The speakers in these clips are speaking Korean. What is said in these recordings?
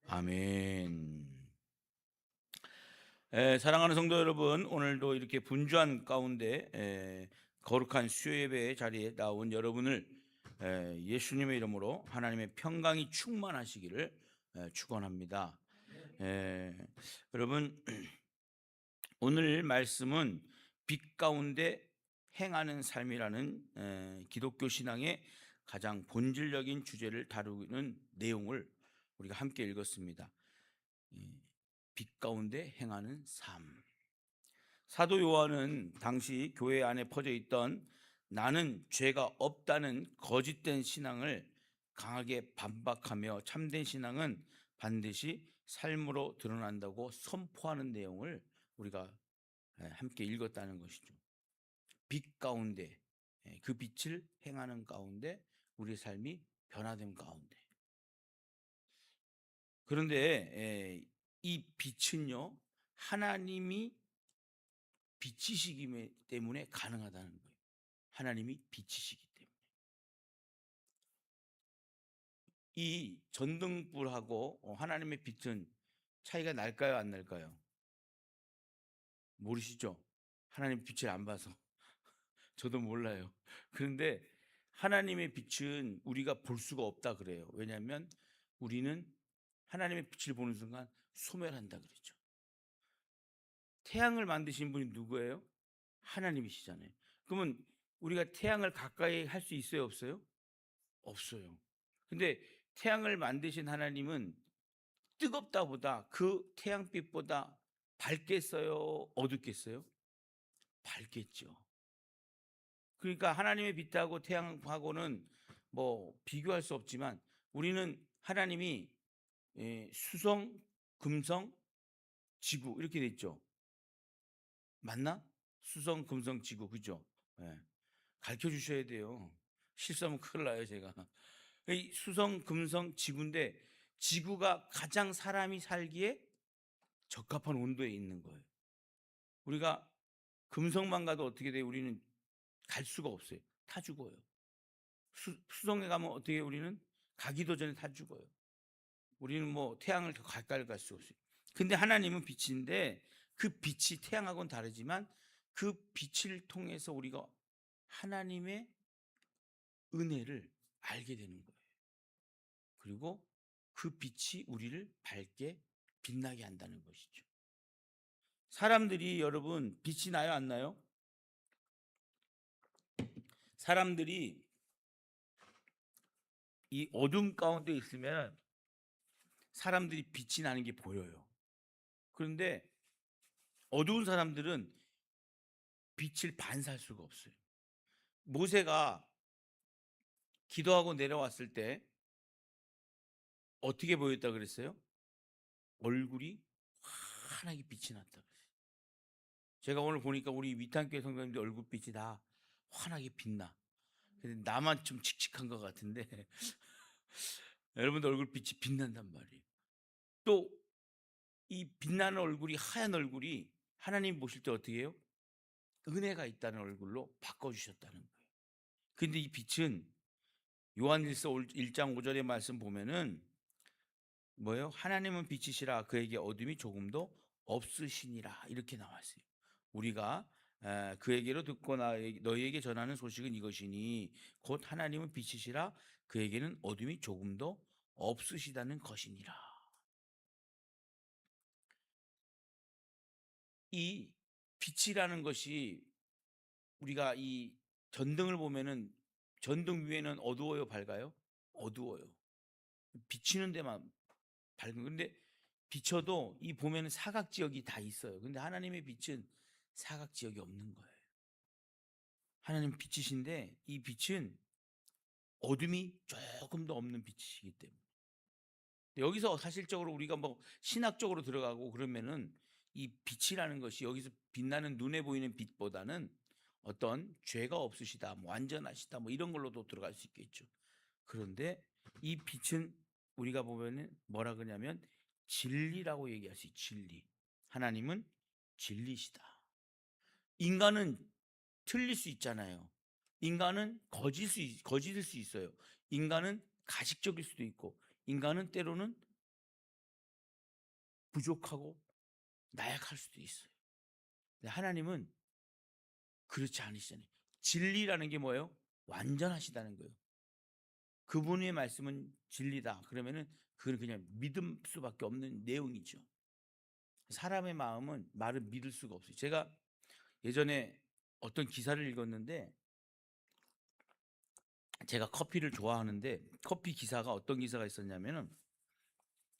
아멘. 사랑하는 성도 여러분, 오늘도 이렇게 분주한 가운데 거룩한 수요예배 자리에 나온 여러분을 예수님의 이름으로 하나님의 평강이 충만하시기를 축원합니다. 에, 여러분, 오늘 말씀은 빛 가운데 행하는 삶이라는 기독교 신앙의 가장 본질적인 주제를 다루는 내용을 우리가 함께 읽었습니다. 빛 가운데 행하는 삶. 사도 요한은 당시 교회 안에 퍼져 있던 나는 죄가 없다는 거짓된 신앙을 강하게 반박하며 참된 신앙은 반드시 삶으로 드러난다고 선포하는 내용을 우리가 함께 읽었다는 것이죠. 빛 가운데, 그 빛을 행하는 가운데 우리 삶이 변화된 가운데. 그런데 이 빛은요, 하나님이 빛이시기 때문에 가능하다는 거예요. 하나님이 빛이시기 때문에. 이 전등불하고 하나님의 빛은 차이가 날까요, 안 날까요? 모르시죠? 하나님 빛을 안 봐서. 저도 몰라요. 그런데 하나님의 빛은 우리가 볼 수가 없다 그래요. 왜냐하면 우리는 하나님의 빛을 보는 순간 소멸한다 그러죠. 태양을 만드신 분이 누구예요? 하나님이시잖아요. 그러면 우리가 태양을 가까이 할 수 있어요, 없어요? 없어요. 근데 태양을 만드신 하나님은 뜨겁다보다 그 태양빛보다 밝겠어요, 어둡겠어요? 밝겠죠. 그러니까 하나님의 빛하고 태양하고는 뭐 비교할 수 없지만 우리는 하나님이 수성, 금성, 지구 이렇게 돼 있죠. 맞나? 수성, 금성, 지구 그죠? 예. 가르쳐 주셔야 돼요. 실수하면 큰일 나요, 제가. 이 수성, 금성, 지구인데 지구가 가장 사람이 살기에 적합한 온도에 있는 거예요. 우리가 금성만 가도 어떻게 돼요? 우리는 갈 수가 없어요. 타 죽어요. 수성에 가면 어떻게 해요? 우리는 가기도 전에 타 죽어요. 우리는 뭐 태양을 더 가까이 갈 수 없어요. 근데 하나님은 빛인데 그 빛이 태양하고는 다르지만 그 빛을 통해서 우리가 하나님의 은혜를 알게 되는 거예요. 그리고 그 빛이 우리를 밝게 빛나게 한다는 것이죠. 사람들이 여러분 빛이 나요, 안 나요? 사람들이 이 어둠 가운데 있으면 사람들이 빛이 나는 게 보여요. 그런데 어두운 사람들은 빛을 반사할 수가 없어요. 모세가 기도하고 내려왔을 때 어떻게 보였다 그랬어요? 얼굴이 환하게 빛이 났다 그랬어요. 제가 오늘 보니까 우리 위탄교회 성도님들 얼굴빛이 다 환하게 빛나. 근데 나만 좀 칙칙한 것 같은데 여러분들 얼굴빛이 빛난단 말이에요. 또 이 빛나는 얼굴이 하얀 얼굴이 하나님 보실 때 어떻게 해요? 은혜가 있다는 얼굴로 바꿔주셨다는 거예요. 근데 이 빛은 요한일서 1장 5절의 말씀 보면은 뭐예요? 하나님은 빛이시라 그에게 어둠이 조금도 없으시니라 이렇게 나왔어요. 우리가 그에게로 듣고 너희에게 전하는 소식은 이것이니 곧 하나님은 빛이시라 그에게는 어둠이 조금도 없으시다는 것이니라. 이 빛이라는 것이 우리가 이 전등을 보면은 전등 위에는 어두워요, 밝아요? 어두워요. 비치는 데만 밝은 건데 비춰도 이 보면은 사각 지역이 다 있어요. 근데 하나님의 빛은 사각 지역이 없는 거예요. 하나님 빛이신데 이 빛은 어둠이 조금도 없는 빛이기 때문에 여기서 사실적으로 우리가 뭐 신학적으로 들어가고 그러면은 이 빛이라는 것이 여기서 빛나는 눈에 보이는 빛보다는 어떤 죄가 없으시다, 뭐 완전하시다, 뭐 이런 걸로도 들어갈 수 있겠죠. 그런데 이 빛은 우리가 보면은 뭐라 그러냐면 진리라고 얘기할 수 있어요. 진리. 하나님은 진리시다. 인간은 틀릴 수 있잖아요. 인간은 거짓일 수 있어요. 인간은 가식적일 수도 있고, 인간은 때로는 부족하고 나약할 수도 있어요. 근데 하나님은 그렇지 않으시잖아요. 진리라는 게 뭐예요? 완전하시다는 거예요. 그분의 말씀은 진리다. 그러면은 그건 그냥 믿을 수밖에 없는 내용이죠. 사람의 마음은 말을 믿을 수가 없어요. 제가 예전에 어떤 기사를 읽었는데, 제가 커피를 좋아하는데 커피 기사가 어떤 기사가 있었냐면은,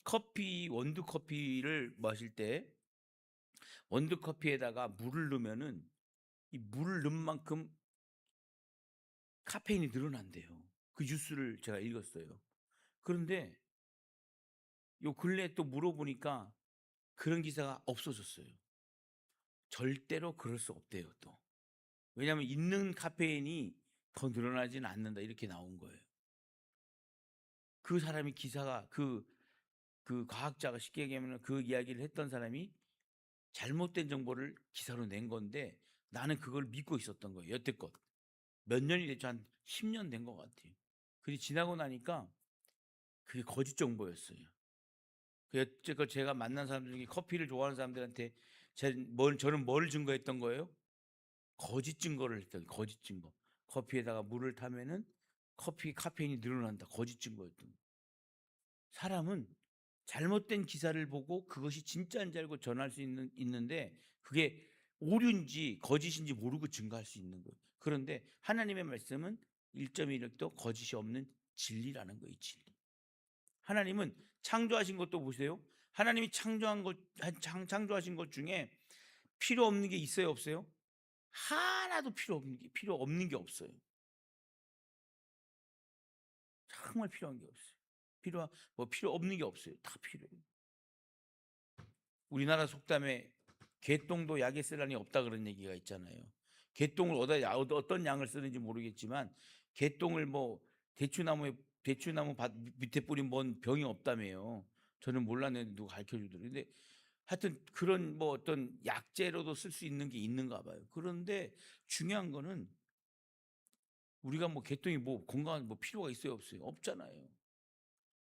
커피 원두 커피를 마실 때 원두 커피에다가 물을 넣으면은 이 물을 넣은 만큼 카페인이 늘어난대요. 그 뉴스를 제가 읽었어요. 그런데 요 근래에 또 물어보니까 그런 기사가 없어졌어요. 절대로 그럴 수 없대요 또. 왜냐하면 있는 카페인이 더 늘어나지는 않는다, 이렇게 나온 거예요. 그 사람이 기사가 그 과학자가, 쉽게 얘기하면 그 이야기를 했던 사람이 잘못된 정보를 기사로 낸 건데, 나는 그걸 믿고 있었던 거예요. 여태껏 몇 년이 됐죠. 한 10년 된 것 같아요. 그게 지나고 나니까 그게 거짓 정보였어요. 여태껏 제가 만난 사람들 중에 커피를 좋아하는 사람들한테 저는 뭘 증거했던 거예요? 거짓 증거를 했던 거예요. 거짓 증거. 커피에다가 물을 타면은 커피 카페인이 늘어난다. 거짓 증거였던 거예요. 사람은 잘못된 기사를 보고 그것이 진짜인지 알고 전할 수 있는데, 그게 오류인지 거짓인지 모르고 증거할 수 있는 거예요. 그런데 하나님의 말씀은 1.16도 거짓이 없는 진리라는 거예요. 진리. 하나님은 창조하신 것도 보세요. 하나님이 창조하신 것 중에 필요 없는 게 있어요, 없어요? 하나도 필요 없는 게 없어요. 정말 필요한 게 없어요. 필요 없는 게 없어요. 다 필요해요. 우리나라 속담에 개똥도 약에 쓰라니 없다, 그런 얘기가 있잖아요. 개똥을 어떤 양을 쓰는지 모르겠지만, 개똥을 뭐 대추나무 밑에 뿌린 뭔 병이 없다며요. 저는 몰랐는데 누가 가르쳐 주더라고요. 근데 하여튼 그런 뭐 어떤 약재로도 쓸 수 있는 게 있는가 봐요. 그런데 중요한 거는, 우리가 뭐 개똥이 뭐 건강한 뭐 필요가 있어요, 없어요? 없잖아요.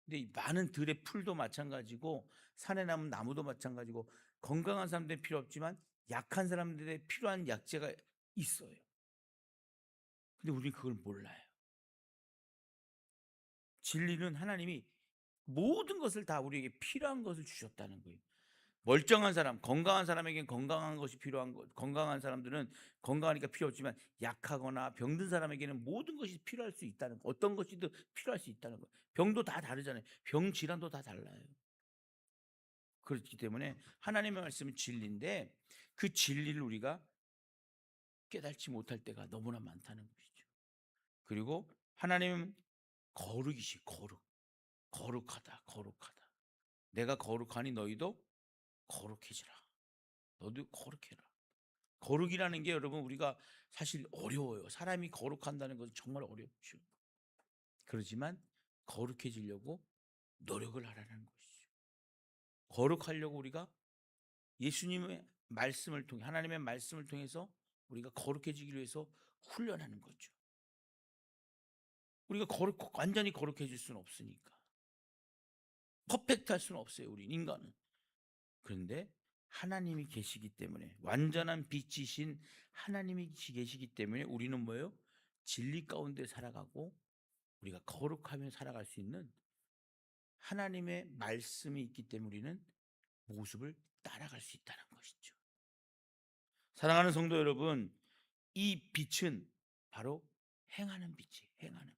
근데 이 많은 들의 풀도 마찬가지고 산에 남은 나무도 마찬가지고, 건강한 사람들은 필요 없지만 약한 사람들에 필요한 약재가 있어요. 근데 우리는 그걸 몰라요. 진리는 하나님이 모든 것을 다 우리에게 필요한 것을 주셨다는 거예요. 멀쩡한 사람, 건강한 사람에겐 건강한 것이 필요한 것, 건강한 사람들은 건강하니까 필요 없지만, 약하거나 병든 사람에게는 모든 것이 필요할 수 있다는 거, 어떤 것이든 필요할 수 있다는 거예요. 병도 다 다르잖아요. 병 질환도 다 달라요. 그렇기 때문에 하나님의 말씀은 진리인데, 그 진리를 우리가 깨닫지 못할 때가 너무나 많다는 것이죠. 그리고 하나님은 거룩하다, 거룩하다. 내가 거룩하니 너희도 거룩해지라. 너도 거룩해라. 거룩이라는 게 여러분, 우리가 사실 어려워요. 사람이 거룩한다는 것은 정말 어렵죠. 그렇지만 거룩해지려고 노력을 하라는 것이죠. 거룩하려고 우리가 예수님의 말씀을 통해, 하나님의 말씀을 통해서 우리가 거룩해지기 위해서 훈련하는 거죠. 우리가 완전히 거룩해질 수는 없으니까. 퍼펙트할 수는 없어요, 우리 인간은. 그런데 하나님이 계시기 때문에, 완전한 빛이신 하나님이 계시기 때문에 우리는 뭐예요? 진리 가운데 살아가고, 우리가 거룩하며 살아갈 수 있는 하나님의 말씀이 있기 때문에 우리는 모습을 따라갈 수 있다는 것이죠. 사랑하는 성도 여러분, 이 빛은 바로 행하는 빛이에요. 행하는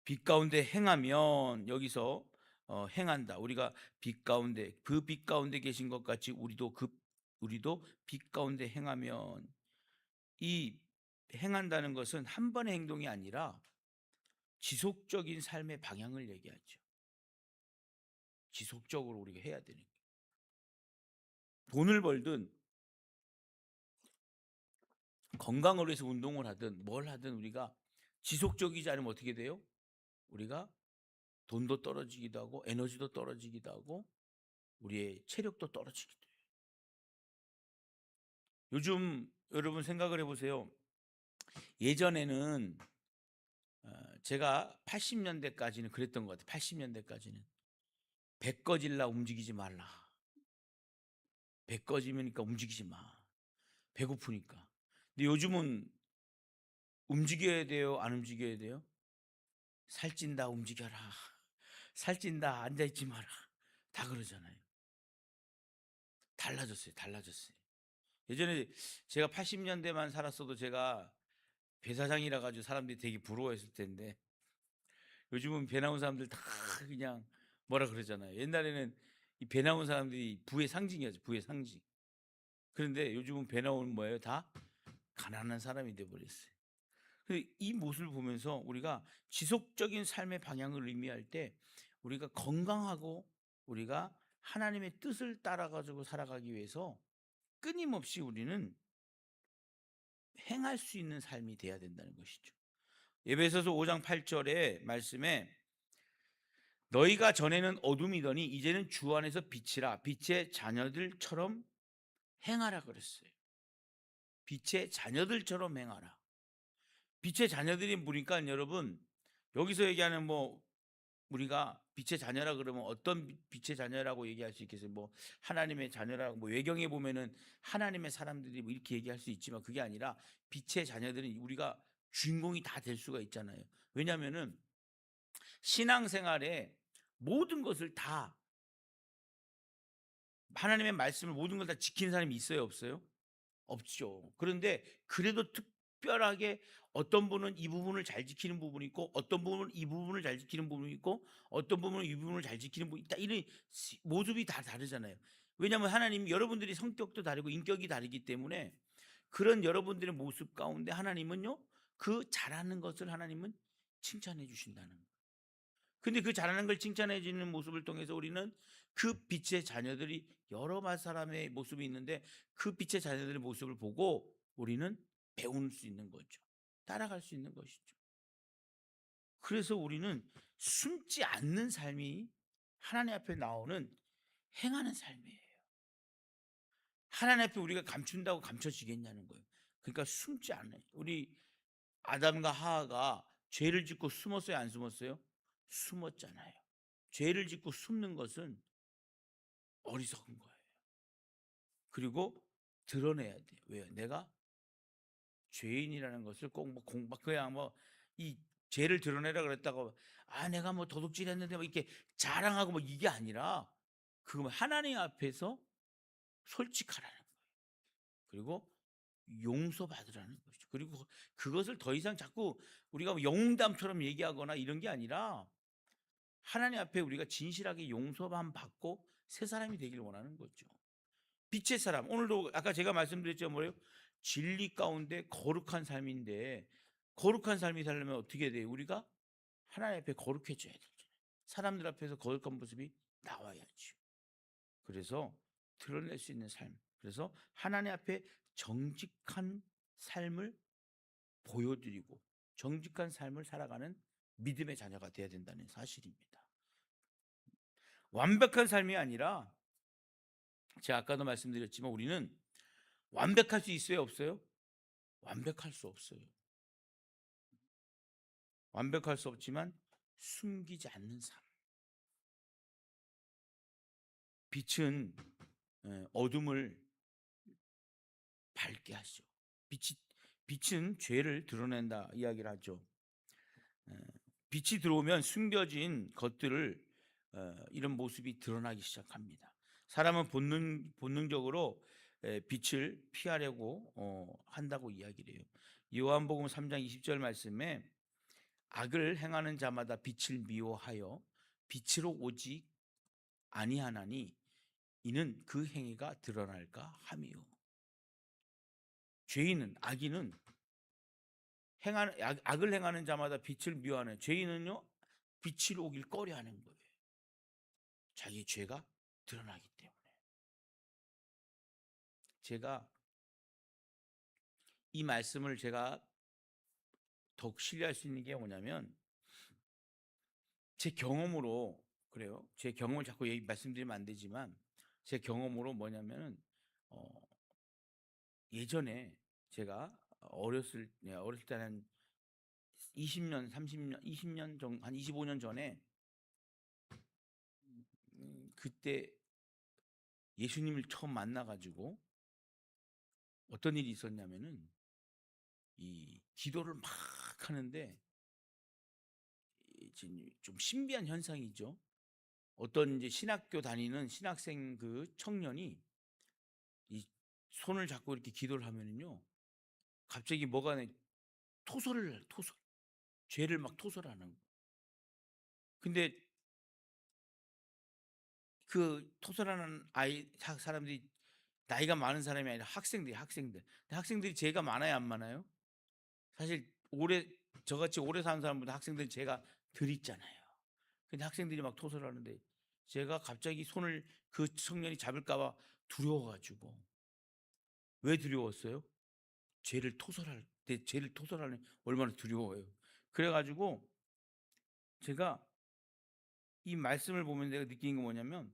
빛 가운데 행하면, 여기서 행한다. 우리가 그 빛 가운데 계신 것 같이 우리도 빛 가운데 행하면, 이 행한다는 것은 한 번의 행동이 아니라 지속적인 삶의 방향을 얘기하죠. 지속적으로 우리가 해야 되는 거예요. 돈을 벌든 건강을 위해서 운동을 하든 뭘 하든, 우리가 지속적이지 않으면 어떻게 돼요? 우리가 돈도 떨어지기도 하고 에너지도 떨어지기도 하고 우리의 체력도 떨어지기도 해요. 요즘 여러분 생각을 해보세요. 예전에는 제가 80년대까지는 그랬던 것 같아요. 80년대까지는 배 꺼질라 움직이지 말라. 배 꺼지니까 움직이지 마. 배고프니까. 근데 요즘은 움직여야 돼요? 안 움직여야 돼요? 살찐다 움직여라. 살찐다 앉아 있지 마라. 다 그러잖아요. 달라졌어요. 달라졌어요. 예전에 제가 80년대만 살았어도 제가 배사장이라 가지고 사람들이 되게 부러워했을 텐데 요즘은 배 나온 사람들 다 그냥 뭐라 그러잖아요. 옛날에는 이 배 나온 사람들이 부의 상징이었죠. 부의 상징. 그런데 요즘은 배 나오는 뭐예요? 다 가난한 사람이 돼 버렸어요. 이 모습을 보면서 우리가 지속적인 삶의 방향을 의미할 때 우리가 건강하고 우리가 하나님의 뜻을 따라 가지고 살아가기 위해서 끊임없이 우리는 행할 수 있는 삶이 돼야 된다는 것이죠. 에베소서 5장 8절의 말씀에 너희가 전에는 어둠이더니 이제는 주 안에서 빛이라 빛의 자녀들처럼 행하라 그랬어요. 빛의 자녀들처럼 행하라. 빛의 자녀들이 뭐니까 여러분 여기서 얘기하는 뭐 우리가 빛의 자녀라 그러면 어떤 빛의 자녀라고 얘기할 수 있겠어요? 뭐 하나님의 자녀라고 뭐 외경에 보면은 하나님의 사람들이 뭐 이렇게 얘기할 수 있지만 그게 아니라 빛의 자녀들은 우리가 주인공이 다 될 수가 있잖아요. 왜냐하면은 신앙생활에 모든 것을 다 하나님의 말씀을 모든 걸 다 지키는 사람이 있어요, 없어요? 없죠. 그런데 그래도 특별하게 어떤 분은 이 부분을 잘 지키는 부분이 있고 어떤 분은 이 부분을 잘 지키는 부분이 있고 어떤 분은 이 부분을 잘 지키는 부분이 있다. 이런 모습이 다 다르잖아요. 왜냐하면 하나님 여러분들이 성격도 다르고 인격이 다르기 때문에 그런 여러분들의 모습 가운데 하나님은요 그 잘하는 것을 하나님은 칭찬해 주신다는 거예요. 근데 그 잘하는 걸 칭찬해 주는 모습을 통해서 우리는 그 빛의 자녀들이 여러 사람의 모습이 있는데 그 빛의 자녀들의 모습을 보고 우리는 배울 수 있는 거죠. 따라갈 수 있는 것이죠. 그래서 우리는 숨지 않는 삶이 하나님 앞에 나오는 행하는 삶이에요. 하나님 앞에 우리가 감춘다고 감춰지겠냐는 거예요. 그러니까 숨지 않아요. 우리 아담과 하하가 죄를 짓고 숨었어요, 안 숨었어요? 숨었잖아요. 죄를 짓고 숨는 것은 어리석은 거예요. 그리고 드러내야 돼요. 왜요? 내가 죄인이라는 것을 꼭뭐 공박 그냥 뭐 이 죄를 드러내라 그랬다고 내가 뭐 도둑질했는데 뭐 이렇게 자랑하고 뭐 이게 아니라 그거 하나님 앞에서 솔직하라는 거예요. 그리고 용서받으라는 것이죠. 그리고 그것을 더 이상 자꾸 우리가 뭐 영웅담처럼 얘기하거나 이런 게 아니라 하나님 앞에 우리가 진실하게 용서만 받고 새 사람이 되길 원하는 거죠. 빛의 사람. 오늘도 아까 제가 말씀드렸죠. 뭐예요? 진리 가운데 거룩한 삶인데 거룩한 삶이 살려면 어떻게 돼요? 우리가 하나님 앞에 거룩해져야 되죠. 사람들 앞에서 거룩한 모습이 나와야죠. 그래서 드러낼 수 있는 삶. 그래서 하나님 앞에 정직한 삶을 보여드리고 정직한 삶을 살아가는 믿음의 자녀가 되어야 된다는 사실입니다. 완벽한 삶이 아니라 제가 아까도 말씀드렸지만 우리는 완벽할 수 있어요, 없어요? 완벽할 수 없어요. 완벽할 수 없지만 숨기지 않는 삶. 빛은 어둠을 밝게 하죠. 빛은 죄를 드러낸다 이야기를 하죠. 에, 빛이 들어오면 숨겨진 것들을 이런 모습이 드러나기 시작합니다. 사람은 본능적으로 빛을 피하려고 한다고 이야기를 해요. 요한복음 3장 20절 말씀에 악을 행하는 자마다 빛을 미워하여 빛으로 오지 아니하나니 이는 그 행위가 드러날까 함이요. 죄인은 악인은 악을 행하는 자마다 빛을 미워하는 죄인은요 빛을 오길 꺼려하는 거예요. 자기 죄가 드러나기 때문에. 제가 이 말씀을 제가 더욱 신뢰할 수 있는 게 뭐냐면 제 경험으로 그래요. 제 경험을 자꾸 말씀드리면 안 되지만 제 경험으로 뭐냐면은 예전에 제가 어렸을 때 한 20년, 30년, 20년 정도, 한 25년 전에 그때 예수님을 처음 만나 가지고 어떤 일이 있었냐면은 이 기도를 막 하는데 좀 신비한 현상이죠. 어떤 이제 신학교 다니는 신학생 그 청년이 이 손을 잡고 이렇게 기도를 하면은요, 갑자기 뭐가 토설, 죄를 막 토설하는 거예요. 근데 그 토설하는 사람들이 나이가 많은 사람이 아니라 학생들. 근데 학생들이 죄가 많아요, 안 많아요? 사실 저같이 오래 사는 사람보다 학생들은 죄가 덜 있잖아요. 근데 학생들이 막 토설하는데 제가 갑자기 손을 그 청년이 잡을까 봐 두려워 가지고. 왜 두려웠어요? 죄를 토설하는 얼마나 두려워요. 그래 가지고 제가 이 말씀을 보면 내가 느낀 건 뭐냐면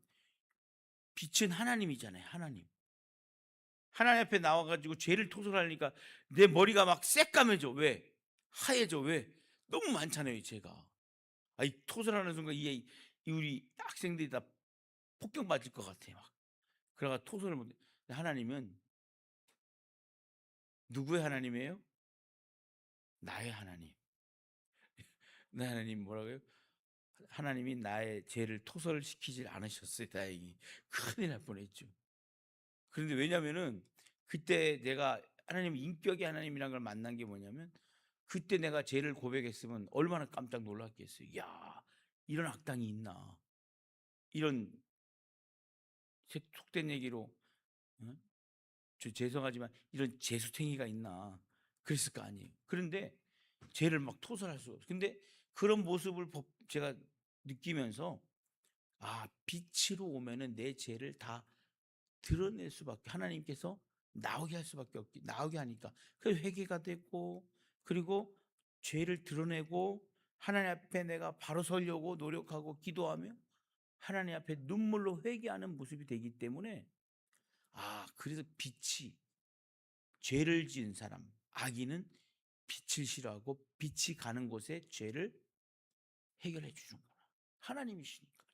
빛은 하나님이잖아요, 하나님. 하나님 앞에 나와 가지고 죄를 토설하니까 내 머리가 막 새까매져. 왜? 하얘져. 왜? 너무 많잖아요, 이 죄가. 이 토설하는 순간 이 우리 학생들이 다 폭격맞을 것 같아 막. 그래가 토설을 못 해. 하나님은 누구의 하나님이에요? 나의 하나님. 내 하나님 뭐라고요? 하나님이 나의 죄를 토설시키질 않으셨어요, 다행히. 큰일 날 뻔했죠. 그런데 왜냐면은 그때 내가 하나님 인격의 하나님이라는 걸 만난 게 뭐냐면 그때 내가 죄를 고백했으면 얼마나 깜짝 놀랐겠어요. 야, 이런 악당이 있나? 이런 속된 얘기로, 어? 죄송하지만 이런 재수탱이가 있나? 그랬을 거 아니에요. 그런데 죄를 막 토설할 수가 없어요. 근데 그런 모습을 제가 느끼면서 빛으로 오면은 내 죄를 다 드러낼 수밖에, 하나님께서 나오게 할 수밖에 없기, 나오게 하니까 그 회개가 됐고, 그리고 죄를 드러내고 하나님 앞에 내가 바로 서려고 노력하고 기도하며 하나님 앞에 눈물로 회개하는 모습이 되기 때문에, 그래서 빛이, 죄를 지은 사람, 악인은 빛을 싫어하고 빛이 가는 곳에 죄를 해결해 주는구나, 하나님이시니까.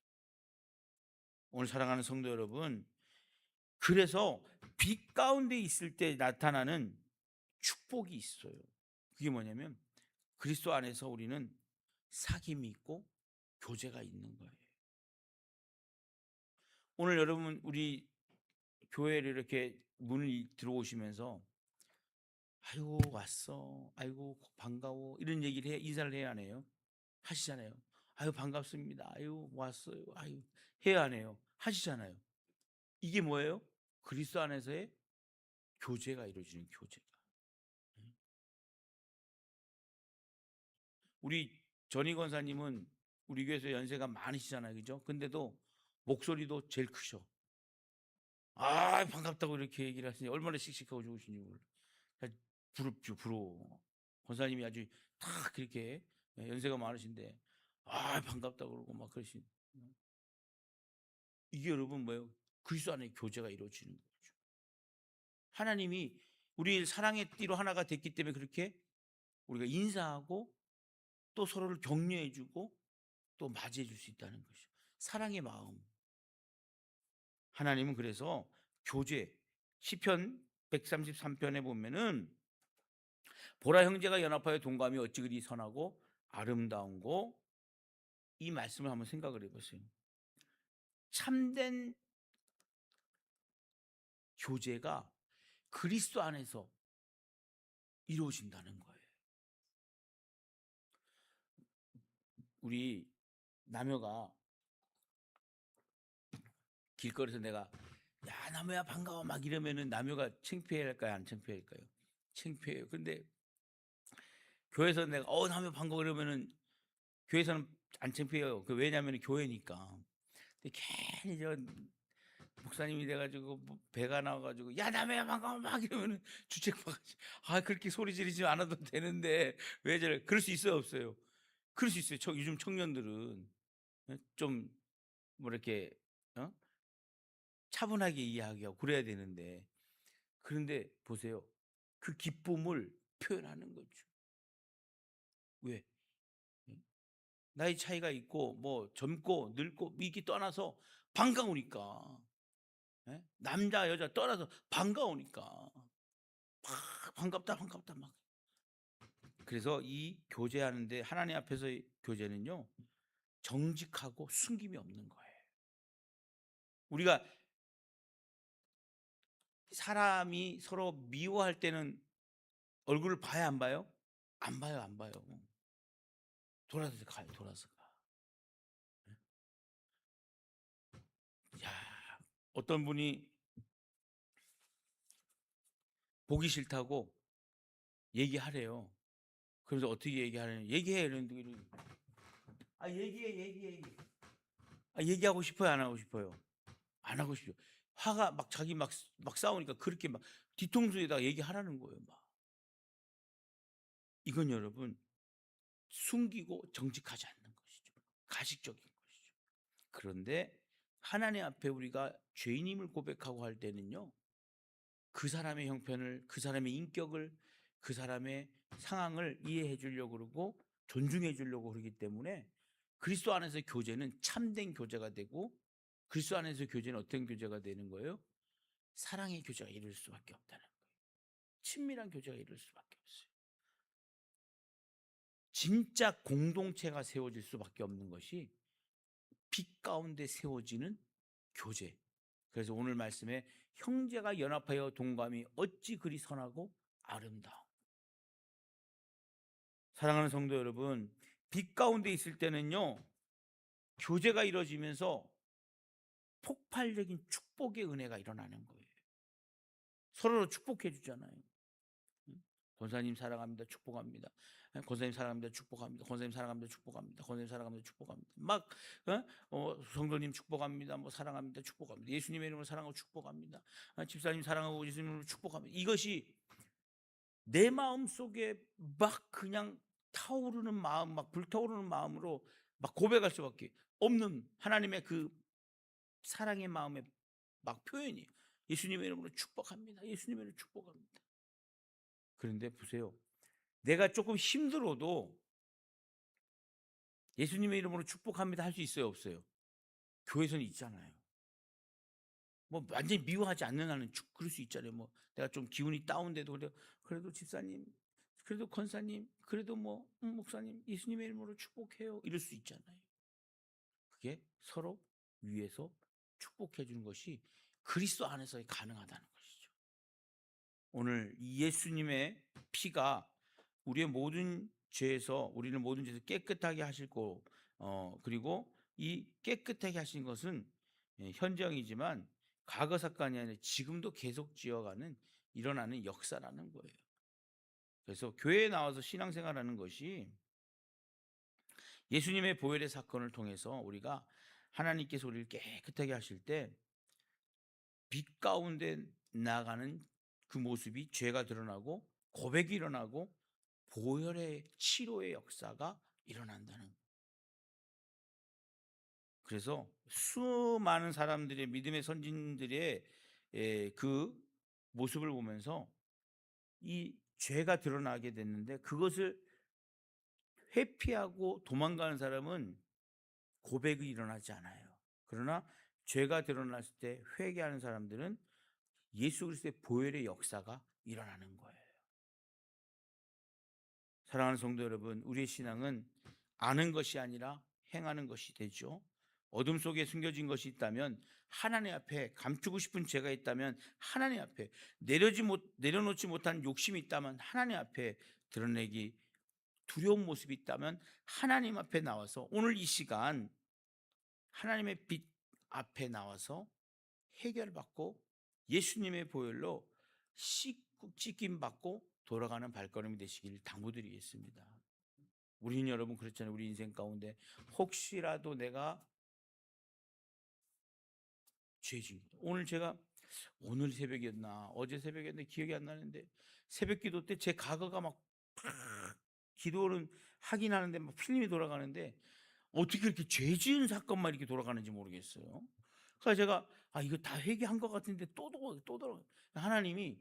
오늘 사랑하는 성도 여러분, 그래서 빛 가운데 있을 때 나타나는 축복이 있어요. 그게 뭐냐면 그리스도 안에서 우리는 사귐이 있고 교제가 있는 거예요. 오늘 여러분 우리 교회를 이렇게 문을 들어오시면서 아이고 왔어, 아이고 반가워, 이런 얘기를 인사를 해야 안 해요? 하시잖아요. 아유 반갑습니다, 아유 왔어요, 아유 해야 안 해요? 하시잖아요. 이게 뭐예요? 그리스도 안에서의 교제가 이루어지는 교제가. 우리 전희 권사님은 우리 교회에서 연세가 많으시잖아요, 그죠? 근데도 목소리도 제일 크셔. 반갑다고 이렇게 얘기를 하시니 얼마나 씩씩하고 좋으신지 몰라. 부럽죠, 부러워. 권사님이 아주 딱 그렇게 연세가 많으신데 반갑다고 그러고 막 그러신. 이게 여러분 뭐예요? 그리스도 안에 교제가 이루어지는 거죠. 하나님이 우리 사랑의 띠로 하나가 됐기 때문에 그렇게 우리가 인사하고 또 서로를 격려해 주고 또 맞이해 줄 수 있다는 것이죠. 사랑의 마음. 하나님은 그래서 교제, 시편 133편에 보면은 보라, 형제가 연합하여 동감이 어찌 그리 선하고 아름다운고, 이 말씀을 한번 생각을 해보세요. 참된 교제가 그리스도 안에서 이루어진다는 거예요. 우리 남효가 길거리에서 내가 야 남효야 반가워 막 이러면은 남효가 창피할까요, 안 창피할까요? 창피해요. 근데 교회에서 내가 남효 반가워 이러면은 교회에서는 안 창피해요. 왜냐하면 교회니까. 근데 괜히 저 목사님이 돼가지고 배가 나와가지고 야 남해야 반가워 막 이러면은 주책받아가지고 그렇게 소리 지르지 않아도 되는데 왜 저래? 그럴 수 있어요, 없어요? 그럴 수 있어요. 요즘 청년들은 좀 뭐 이렇게 어? 차분하게 이야기하고 그래야 되는데, 그런데 보세요. 그 기쁨을 표현하는 거죠. 왜? 나이 차이가 있고 뭐 젊고 늙고 이게 떠나서 반가우니까. 예? 남자 여자 떠나서 반가우니까 막 반갑다 반갑다 막. 그래서 이 교제하는데 하나님 앞에서의 교제는요 정직하고 숨김이 없는 거예요. 우리가 사람이 서로 미워할 때는 얼굴을 봐야 안 봐요? 안 봐요, 안 봐요. 돌아서 가요, 돌아서 가. 야, 어떤 분이 보기 싫다고 얘기하래요. 그래서 어떻게 얘기하려냐? 얘기해 이러는데 얘기해. 얘기하고 싶어요, 안 하고 싶어요? 안 하고 싶죠. 화가 막 자기 막 싸우니까 그렇게 막 뒤통수에다가 얘기하라는 거예요, 막. 이건 여러분 숨기고 정직하지 않는 것이죠. 가식적인 것이죠. 그런데 하나님 앞에 우리가 죄인임을 고백하고 할 때는요. 그 사람의 형편을, 그 사람의 인격을, 그 사람의 상황을 이해해 주려고 그러고 존중해 주려고 그러기 때문에 그리스도 안에서 교제는 참된 교제가 되고 그리스도 안에서 교제는 어떤 교제가 되는 거예요? 사랑의 교제가 이룰 수밖에 없다는 거예요. 친밀한 교제가 이룰 수밖에 없어요. 진짜 공동체가 세워질 수밖에 없는 것이 빛 가운데 세워지는 교제. 그래서 오늘 말씀에 형제가 연합하여 동감이 어찌 그리 선하고 아름다워. 사랑하는 성도 여러분, 빛 가운데 있을 때는요 교제가 이루어지면서 폭발적인 축복의 은혜가 일어나는 거예요. 서로를 축복해 주잖아요. 권사님 사랑합니다. 축복합니다. 권사님 사랑합니다. 축복합니다. 권사님 사랑합니다. 축복합니다. 권사님 사랑합니다. 축복합니다. 막 성도님 축복합니다. 뭐 사랑합니다. 축복합니다. 예수님의 이름으로 사랑하고 축복합니다. 집사님 사랑하고 예수님으로 축복합니다. 이것이 내 마음 속에 막 그냥 타오르는 마음, 막 불타오르는 마음으로 막 고백할 수밖에 없는 하나님의 그 사랑의 마음의 막 표현이 예수님의 이름으로 축복합니다. 예수님의 이름으로 축복합니다. 그런데 보세요. 내가 조금 힘들어도 예수님의 이름으로 축복합니다 할 수 있어요, 없어요? 교회에서는 있잖아요. 뭐 완전히 미워하지 않는 한은 그럴 수 있잖아요. 뭐 내가 좀 기운이 다운돼도 그래도 집사님, 그래도 권사님, 그래도 뭐 목사님 예수님의 이름으로 축복해요. 이럴 수 있잖아요. 그게 서로 위에서 축복해 주는 것이 그리스도 안에서 가능하다는 것이죠. 오늘 예수님의 피가 우리의 모든 죄에서 우리는 모든 죄에서 깨끗하게 하실 거 그리고 이 깨끗하게 하신 것은 현정이지만 과거 사건이 아니라 지금도 계속 지어가는 일어나는 역사라는 거예요. 그래서 교회에 나와서 신앙생활하는 것이 예수님의 보혈의 사건을 통해서 우리가 하나님께서 우리를 깨끗하게 하실 때 빛 가운데 나가는 그 모습이 죄가 드러나고 고백이 일어나고 보혈의 치료의 역사가 일어난다는 거예요. 그래서 수많은 사람들의 믿음의 선진들의 그 모습을 보면서 이 죄가 드러나게 됐는데 그것을 회피하고 도망가는 사람은 고백이 일어나지 않아요. 그러나 죄가 드러났을 때 회개하는 사람들은 예수 그리스도의 보혈의 역사가 일어나는 거예요. 사랑하는 성도 여러분, 우리의 신앙은 아는 것이 아니라 행하는 것이 되죠. 어둠 속에 숨겨진 것이 있다면 하나님 앞에 감추고 싶은 죄가 있다면 하나님 앞에 내려놓지 못한 욕심이 있다면 하나님 앞에 드러내기 두려운 모습이 있다면 하나님 앞에 나와서 오늘 이 시간 하나님의 빛 앞에 나와서 해결받고 예수님의 보혈로 씻김 받고 돌아가는 발걸음이 되시길 당부드리겠습니다. 우리는 여러분 그렇잖아요. 우리 인생 가운데 혹시라도 내가 죄진 오늘 제가 오늘 새벽이었나 어제 새벽이었나 기억이 안 나는데 새벽 기도 때 제 과거가 막 기도를 하긴 하는데 막 필름이 돌아가는데 어떻게 이렇게 죄 지은 사건만 이렇게 돌아가는지 모르겠어요. 그래서 제가 이거 다 회개한 것 같은데 또 돌아. 하나님이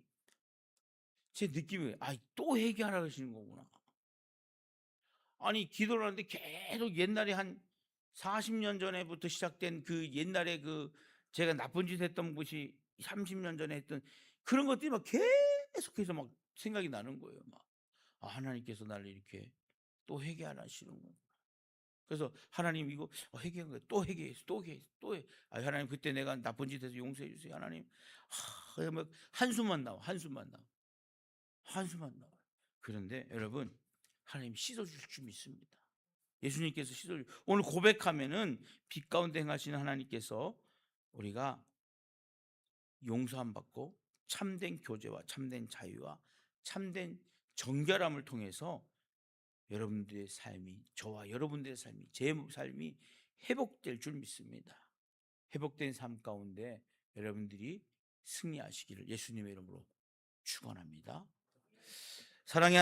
제 느낌이 또 회개하라 그러시는 거구나. 아니 기도를 하는데 계속 옛날에 한 40년 전에부터 시작된 그 옛날에 그 제가 나쁜 짓 했던 것이 30년 전에 했던 그런 것들이 막 계속해서 막 생각이 나는 거예요. 막 하나님께서 나를 이렇게 또 회개 안 하시는구나. 그래서 하나님 이거 회개한 거예요. 또 회개했어, 또 해, 또 해. 하나님 그때 내가 나쁜 짓 해서 용서해 주세요. 하나님. 그냥 막 한숨만 나와, 한숨만 나와, 한숨만 나와. 그런데 여러분 하나님 씻어주실 줄 믿습니다. 예수님께서 씻어주. 오늘 고백하면은 빛 가운데 행하시는 하나님께서 우리가 용서함 받고 참된 교제와 참된 자유와 참된 정결함을 통해서 여러분들의 삶이 저와 여러분들의 삶이 제 삶이 회복될 줄 믿습니다. 회복된 삶 가운데 여러분들이 승리하시기를 예수님의 이름으로 축원합니다. 사랑의 하나님